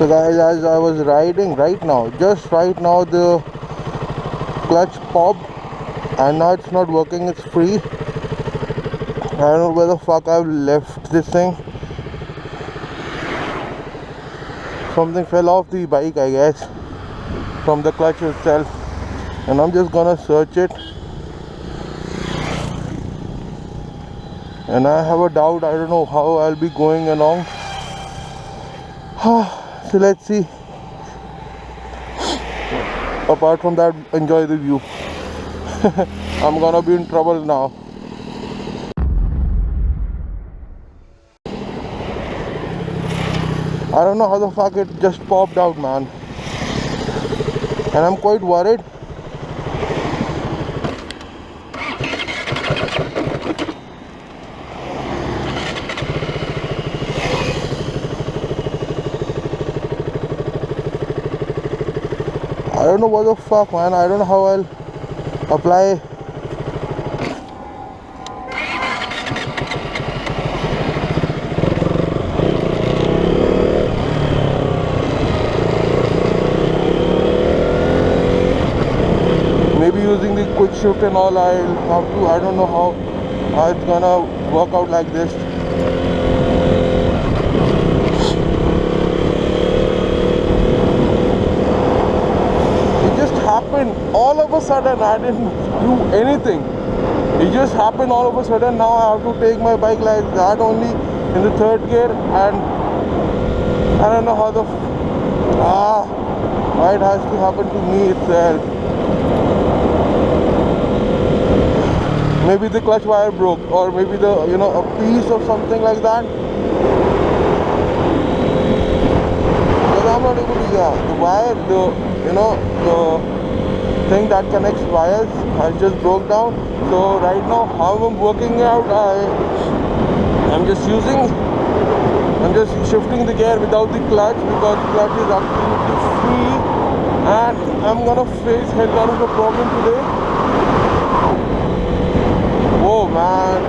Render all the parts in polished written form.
So guys, as I was riding just right now the clutch popped and now it's not working, it's free. I don't know where the fuck I've left this thing. Something fell off the bike, I guess, from the clutch itself, and I'm just gonna search it. And I have a doubt, I don't know how I'll be going along. So let's see. Apart from that, enjoy the view. I'm gonna be in trouble now. I don't know how the fuck it just popped out, man. And I'm quite worried. I don't know what the fuck, man. I don't know how I'll apply. Maybe using the quick shift and all, I'll have to. I don't know how it's gonna work out like this. All of a sudden, I didn't do anything. It just happened all of a sudden. Now I have to take my bike like that only in the third gear, and I don't know how the why it has to happen to me itself. Maybe the clutch wire broke, or maybe the a piece of something like that. Because I'm not able to the wire, the thing that connects wires has just broke down. So right now how I'm working out, I'm just shifting the gear without the clutch, because clutch is absolutely free, and I'm gonna face hell lot of a problem today. Whoa, man.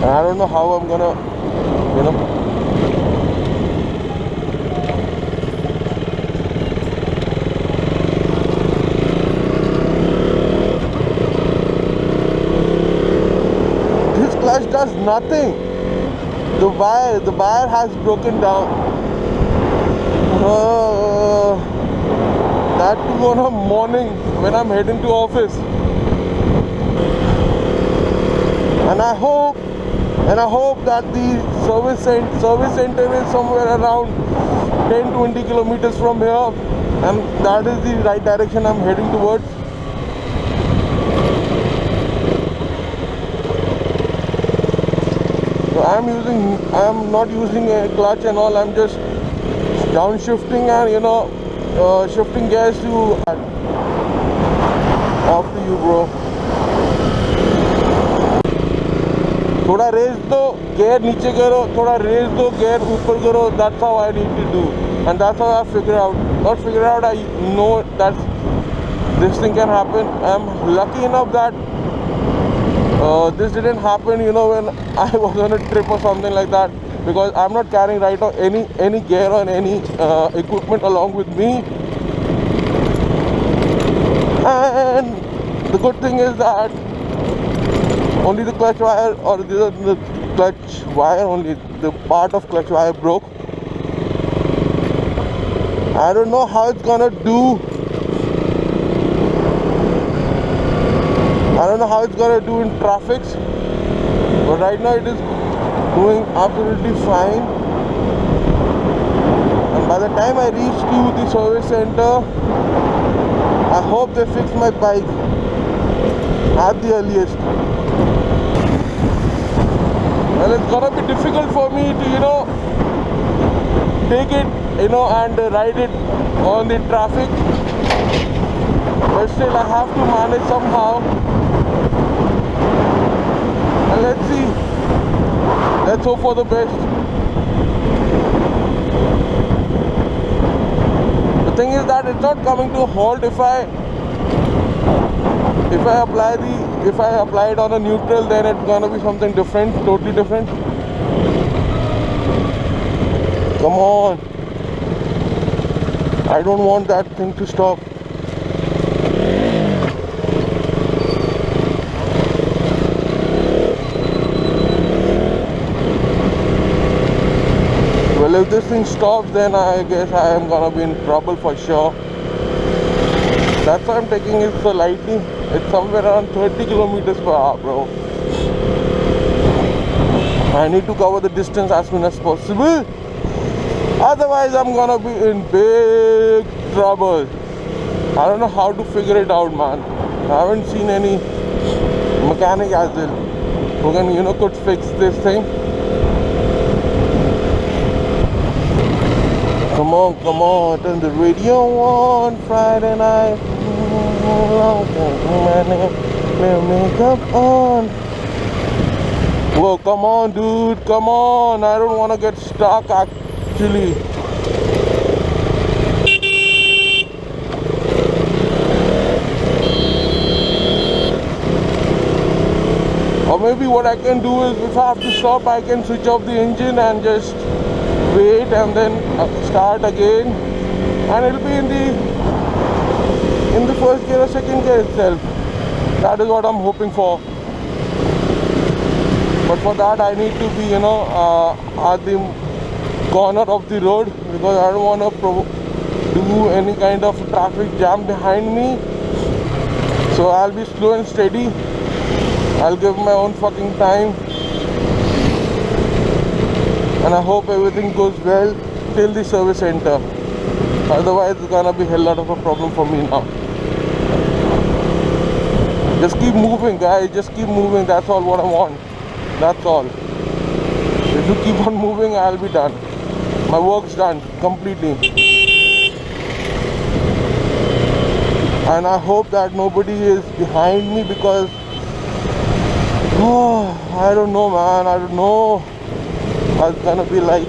I don't know how I'm gonna, this clutch does nothing. The wire has broken down. That too on a morning when I'm heading to office. And I hope that the service center is somewhere around 10-20 kilometers from here, and that is the right direction I'm heading towards. So I'm not using a clutch and all. I'm just downshifting and shifting gears to off to you, bro. थोड़ा race दो, gear नीचे करो, थोड़ा race दो, gear ऊपर करो. That's how I need to do, and that's how I figure out. I know that this thing can happen. I'm lucky enough that this didn't happen, when I was on a trip or something like that, because I'm not carrying right now any gear or any equipment along with me. And the good thing is that only the clutch wire, or the clutch wire, only the part of clutch wire broke. I don't know how it's gonna do. I don't know how it's gonna do in traffic, but right now it is doing absolutely fine. And by the time I reach to the service center, I hope they fix my bike at the earliest. Well, it's gonna be difficult for me to take it and ride it on the traffic, but still I have to manage somehow. And let's see, let's hope for the best. The thing is that it's not coming to a halt. If I If I apply it on a neutral, then it's gonna be something different, totally different. Come on. I don't want that thing to stop. Well, if this thing stops, then I guess I am gonna be in trouble for sure. That's why I'm taking it so lightly. It's somewhere around 30 kilometers per hour, bro. I need to cover the distance as soon as possible. Otherwise, I'm gonna be in big trouble. I don't know how to figure it out, man. I haven't seen any mechanic as well who can, could fix this thing. Come on, turn the radio on Friday night. Makeup on. Whoa, come on, dude, come on. I don't want to get stuck actually. Or maybe what I can do is, if I have to stop, I can switch off the engine and just wait and then start again, and it'll be in the first gear or second gear itself. That is what I'm hoping for. But for that I need to be, at the corner of the road, because I don't want to do any kind of traffic jam behind me. So I'll be slow and steady. I'll give my own fucking time, and I hope everything goes well till the service center. Otherwise it's gonna be a hell lot of a problem for me now. Just keep moving, guys, just keep moving. That's all what I want. That's all. If you keep on moving, I'll be done. My work's done completely. And I hope that nobody is behind me, because I don't know, man, I don't know how it's gonna be like.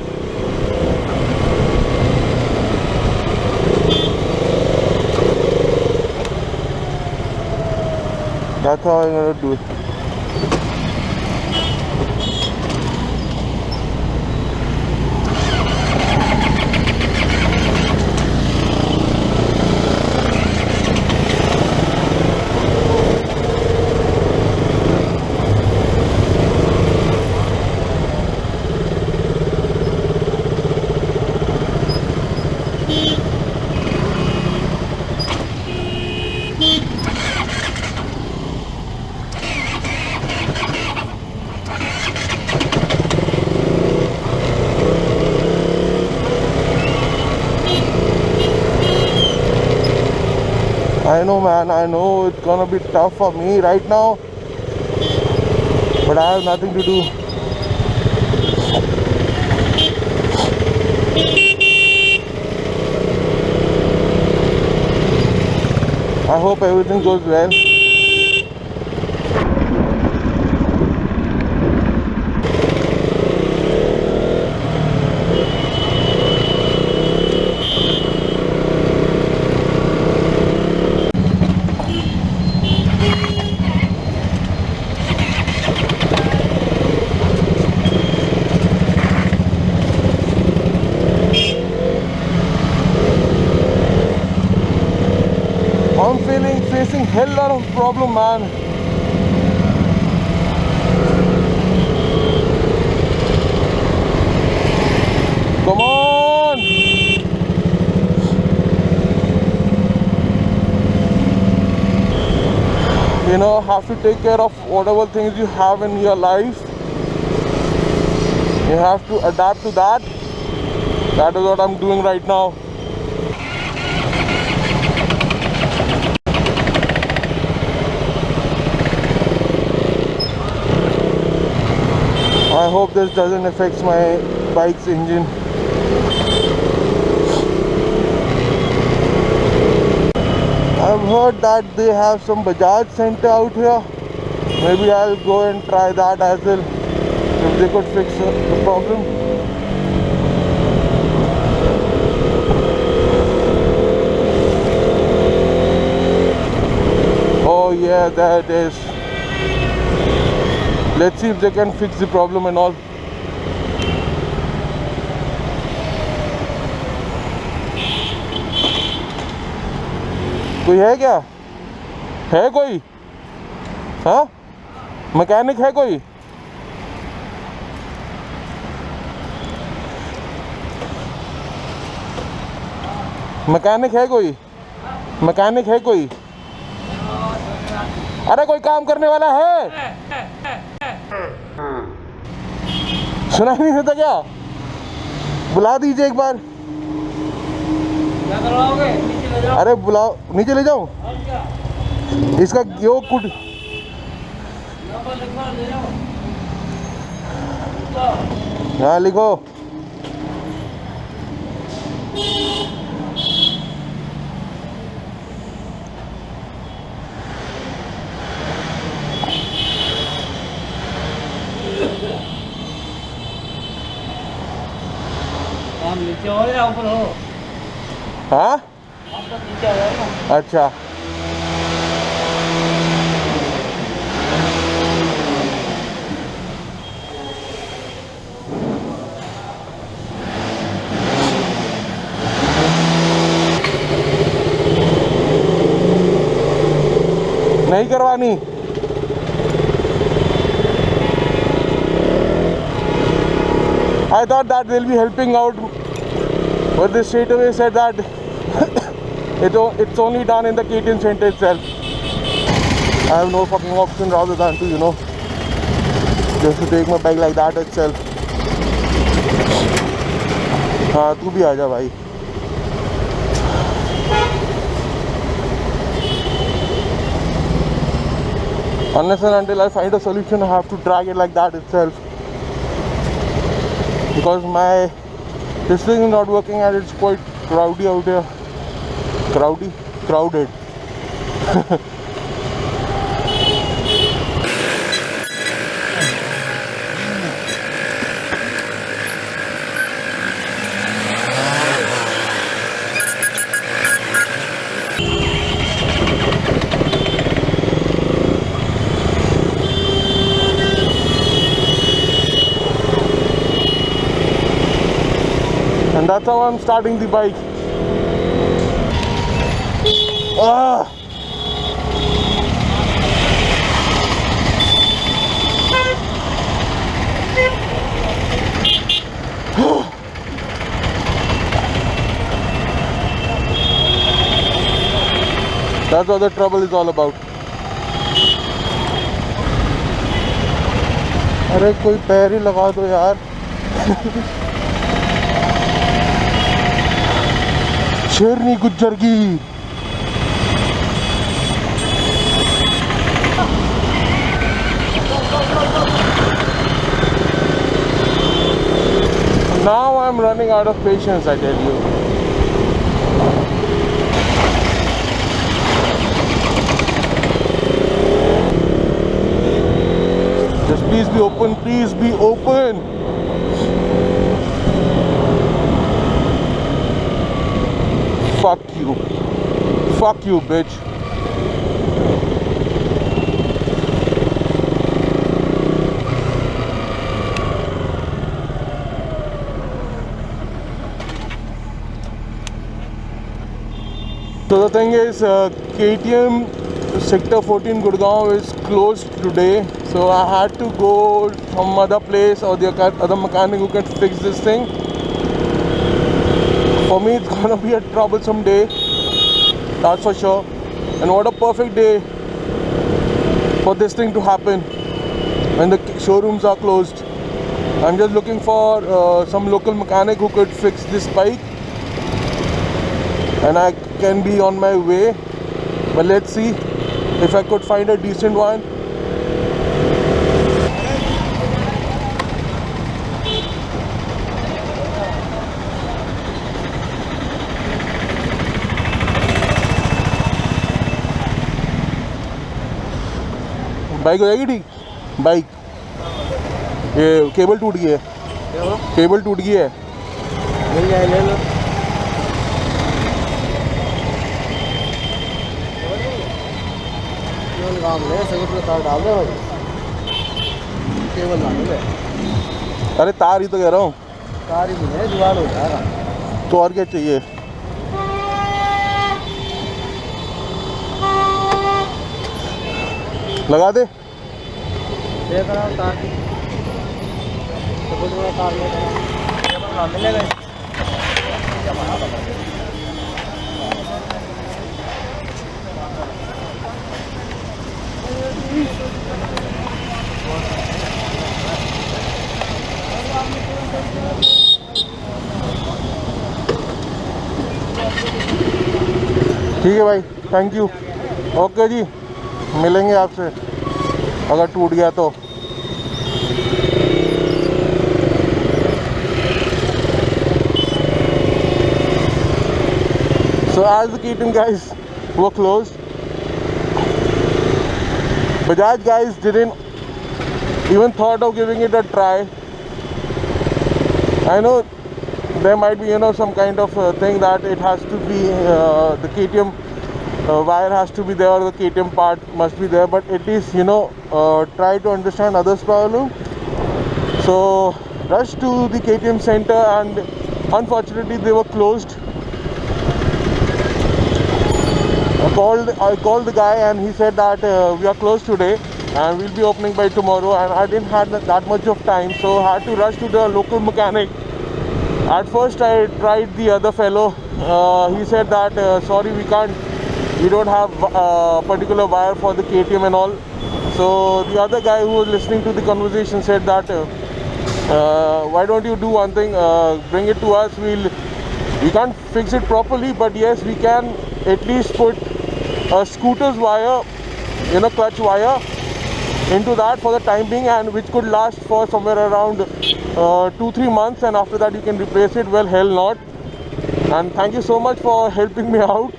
That's how I'm gonna do it. I know, man, I know it's gonna be tough for me right now, but I have nothing to do. I hope everything goes well. I'm facing hell lot of problem, man. Come on. Have to take care of whatever things you have in your life. You have to adapt to that. That is what I'm doing right now. I hope this doesn't affect my bike's engine. I've heard that they have some Bajaj center out here. Maybe I'll go and try that as well, if they could fix the problem. Oh yeah, that is, let's see if they can fix the problem and all. कोई है क्या? है कोई? हाँ, mechanic है कोई? Mechanic है कोई? मैकेनिक है कोई? अरे कोई काम करने वाला है? सुनाई नहीं देता क्या? बुला दीजिए एक बार। क्या करवाओगे? नीचे ले जाओ। अरे बुलाओ, नीचे ले जाऊं? इसका क्यों कुट नंबर लिखवा ले जाओ। हाँ लिखो। काम नीचे हो या ऊपर हो? हाँ आप तो नीचे हो जाएगा। अच्छा, नहीं करवानी? I thought that they'll be helping out, but they straight away said that it's only done in the KTM center itself. I have no fucking option rather than to, you know, just to take my bike like that itself. हाँ तू भी आ जा भाई। Unless and until I find a solution, I have to drag it like that itself. Because my this thing is not working and it's quite crowded out here. Crowded. And that's how I'm starting the bike. Ah. That's what the trouble is all about. अरे कोई पैर ही लगा दो यार। शेरनी गुज्जर की। Now I'm running out of patience, I tell you. Just please be open, please be open. Fuck you, bitch. So the thing is, KTM Sector 14 Gurgaon is closed today. So I had to go some other place or the other mechanic who can fix this thing. For me, it's gonna be a troublesome day, that's for sure. And what a perfect day for this thing to happen when the showrooms are closed. I'm just looking for some local mechanic who could fix this bike, and I can be on my way. But let's see if I could find a decent one. Bike हो जाएगी ठीक? Bike ये cable टूट गई है। Cable टूट गई है। मिल जाए, ले लो। काम ले सेक्रेटरी तार डाल दे भाई केबल डाल दे अरे तार ही तो कह रहा हूँ, तार ही नहीं जुगाड़ हो जाएगा तो और क्या चाहिए। लगा दे। देख रहा हूँ तार सेक्रेटरी तार ले केबल ना मिलेगा ठीक है भाई, थैंक यू। ओके जी, मिलेंगे आपसे अगर टूट गया तो। So as the Keaton guys were closed, Bajaj guys didn't even thought of giving it a try. I know there might be, you know, some kind of thing that it has to be the KTM wire has to be there, or the KTM part must be there, but at least, you know, try to understand others' problem. So rushed to the KTM center, and unfortunately they were closed. I called the guy and he said that we are closed today and we'll be opening by tomorrow, and I didn't have that much of time, so I had to rush to the local mechanic. At first I tried the other fellow. He said that sorry, we don't have particular wire for the KTM and all. So the other guy who was listening to the conversation said that why don't you do one thing, bring it to us. We can't fix it properly, but yes, we can at least put a scooter's wire, you know, clutch wire into that for the time being, and which could last for somewhere around 2-3 months, and after that you can replace it. Well, hell not. And thank you so much for helping me out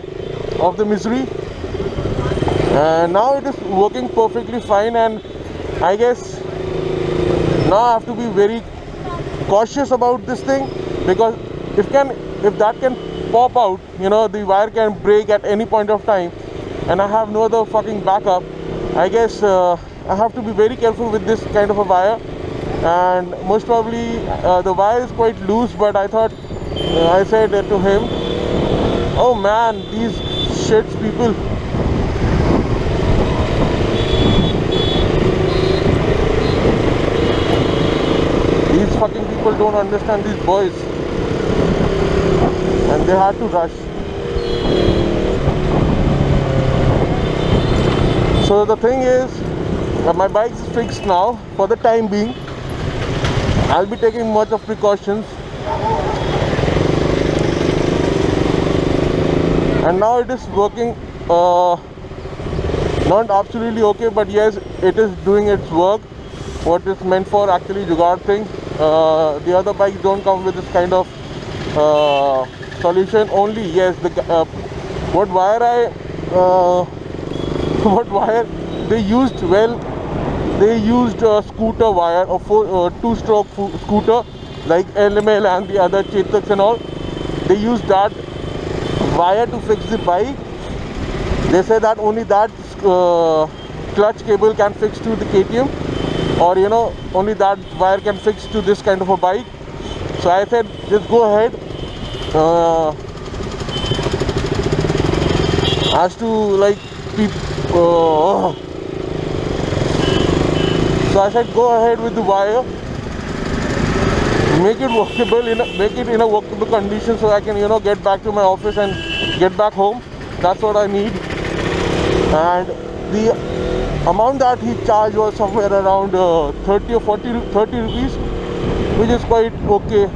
of the misery, and now it is working perfectly fine. And I guess now I have to be very cautious about this thing, because if that can pop out, you know, the wire can break at any point of time, and I have no other fucking backup. I guess I have to be very careful with this kind of a wire, and most probably the wire is quite loose, but I thought I said to him, oh man, these shits people. These fucking people don't understand these boys, and they had to rush. So the thing is, my bike is fixed now for the time being. I'll be taking much of precautions, and now it is working, not absolutely okay, but yes, it is doing its work, what it's meant for, actually, jugaad thing. The other bikes don't come with this kind of solution. Only yes, what wire they used, well, they used a scooter wire, a two-stroke scooter like LML and the other Chetaks and all. They used that wire to fix the bike. They say that only that clutch cable can fix to the KTM, or you know, only that wire can fix to this kind of a bike. So I said, just go ahead. As to like people, so I said, go ahead with the wire, make it workable, make it in a workable condition, so I can, you know, get back to my office and get back home. That's what I need. And the amount that he charged was somewhere around 30 or 30 rupees, which is quite okay.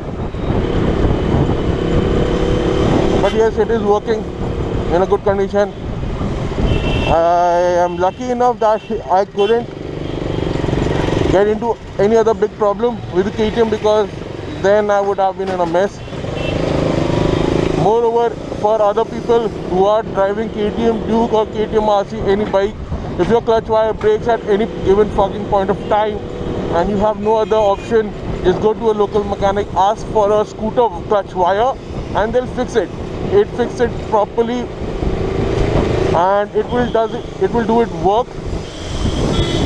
But yes, it is working in a good condition. I am lucky enough that I couldn't get into any other big problem with the KTM, because then I would have been in a mess. Moreover, for other people who are driving KTM Duke or KTM RC, any bike, if your clutch wire breaks at any given fucking point of time and you have no other option, just go to a local mechanic, ask for a scooter clutch wire, and they'll fix it. It fixes it properly, and it will do it work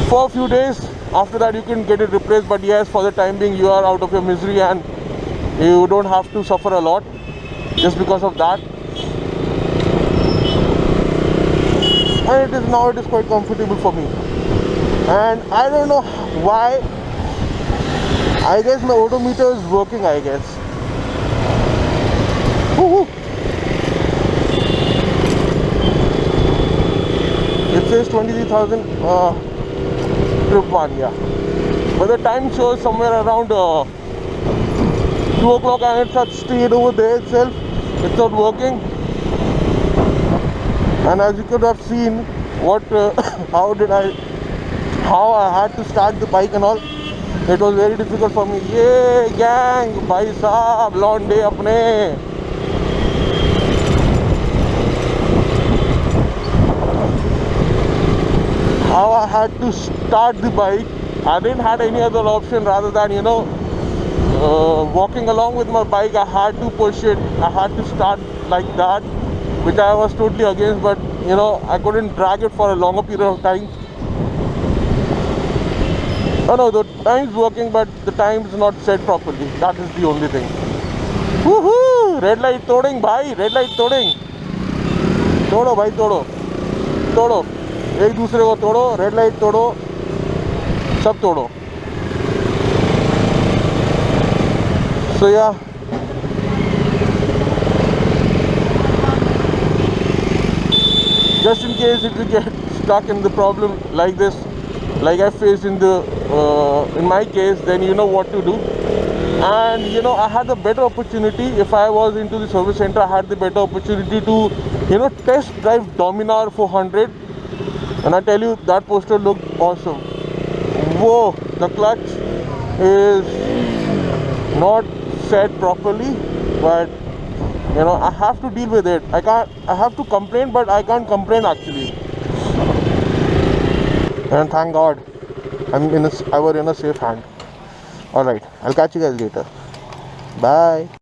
for a few days. After that you can get it replaced, but yes, for the time being you are out of your misery and you don't have to suffer a lot just because of that. And it is quite comfortable for me, and I don't know why. I guess my odometer is working, I guess. Woo-hoo. It says 23,000 trip 1, yeah. But the time shows somewhere around 2 o'clock and it's at stayed over there itself. It's not working. And as you could have seen, how I had to start the bike and all. It was very difficult for me. Yeah, gang, bhai saab, लौंडे अपने. How I had to start the bike. I didn't have any other option rather than, walking along with my bike. I had to push it. I had to start like that, which I was totally against, but I couldn't drag it for a longer period of time. Oh no, the time's working, but the time's not set properly. That is the only thing. Woohoo! Red light toding, bhai. Red light toding. तोड़ो भाई, तोड़ो. एक दूसरे को तोड़ो, red light तोड़ो, सब तोड़ो. So yeah. Just in case if you get stuck in the problem like this, like I faced in my case, then you know what to do. And I had a better opportunity. If I was into the service center, I had the better opportunity to test drive Dominar 400, and I tell you, that poster looked awesome. Whoa, the clutch is not set properly, but I have to deal with it. I have to complain, but I can't complain actually. And thank God I were in a safe hand. Alright, I'll catch you guys later. Bye.